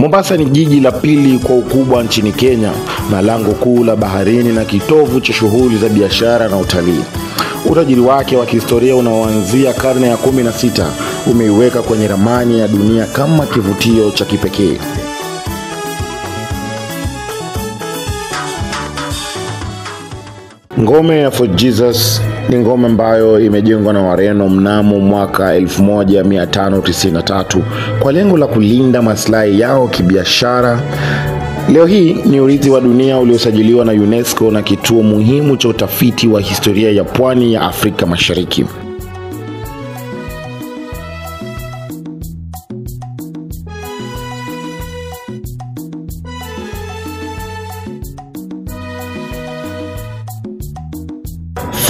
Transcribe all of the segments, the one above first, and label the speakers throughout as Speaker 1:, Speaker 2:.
Speaker 1: Mombasa ni jiji la pili kwa ukubwa nchini Kenya, na lango kuu la baharini na kitovu cha shughuli za biashara na utalii. Utajiri wake wa kihistoria unaoanzia karne ya 16 umeiweka kwenye ramani ya dunia kama kivutio cha kipekee. Ngome ya Fort Jesus ni ngome ambayo imejengwa na Wareno mnamo mwaka 1593 kwa lengo la kulinda maslahi yao kibiashara. Leo hii ni urithi wa dunia uliosajiliwa na UNESCO na kituo muhimu cha utafiti wa historia ya pwani ya Afrika Mashariki.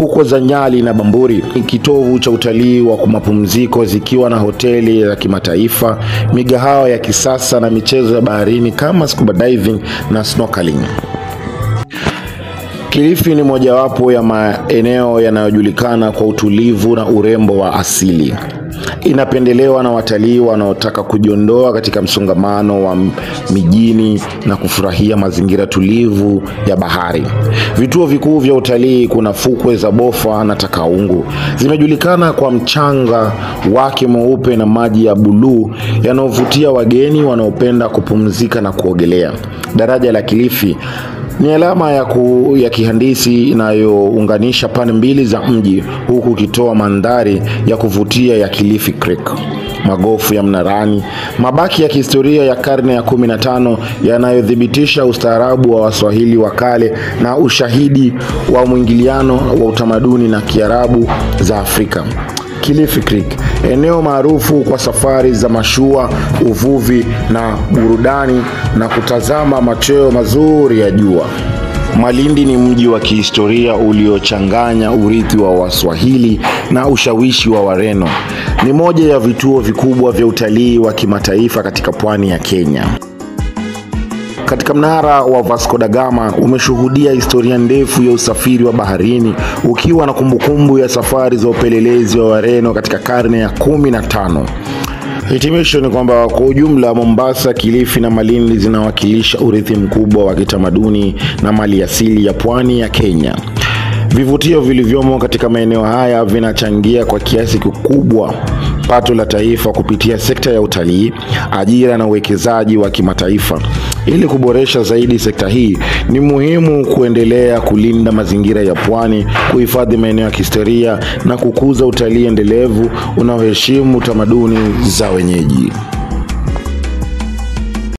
Speaker 1: Fukwe za Nyali na Bamburi ni kitovu cha utalii wa mapumziko, zikiwa na hoteli za kimataifa, migahawa ya kisasa na michezo ya baharini kama scuba diving na snorkeling. Kilifi ni mojawapo ya maeneo yanayojulikana kwa utulivu na urembo wa asili. Inapendelewa na watalii wanaotaka kujiondoa katika msongamano wa mijini na kufurahia mazingira tulivu ya bahari. Vituo vikuu vya utalii kuna fukwe za Bofa na Takaungu. Zimejulikana kwa mchanga wake mweupe na maji ya buluu yanayovutia wageni wanaopenda kupumzika na kuogelea. Daraja la Kilifi ni alama ya kihandisi inayounganisha pande mbili za mji, huku kitoa mandhari ya kuvutia ya Kilifi Creek. Magofu ya Mnarani, mabaki ya kihistoria ya karne ya 15 yanayothibitisha ustaarabu wa Waswahili wa kale na ushahidi wa mwingiliano wa utamaduni na Kiarabu za Afrika. Kilifi Creek, eneo maarufu kwa safari za mashua, uvuvi na burudani na kutazama machweo mazuri ya jua. Malindi ni mji wa kihistoria uliochanganya urithi wa Waswahili na ushawishi wa Wareno. Ni moja ya vituo vikubwa vya utalii wa kimataifa katika pwani ya Kenya. Katika mnara wa Vasco da Gama umeshuhudia historia ndefu ya usafiri wa baharini, ukiwa na kumbukumbu ya safari za upelelezi wa Wareno katika karne ya 15. Hitimisho ni kwamba kwa ujumla Mombasa, Kilifi na Malindi zinawakilisha urithi mkubwa wa kitamaduni na mali asili ya pwani ya Kenya. Vivutio vilivyomo katika maeneo haya vinachangia kwa kiasi kikubwa pato la taifa kupitia sekta ya utalii, ajira na uwekezaji wa kimataifa. Ili kuboresha zaidi sekta hii, ni muhimu kuendelea kulinda mazingira ya pwani, kuhifadhi maeneo ya kihistoria na kukuza utalii endelevu unaoheshimu tamaduni za wenyeji.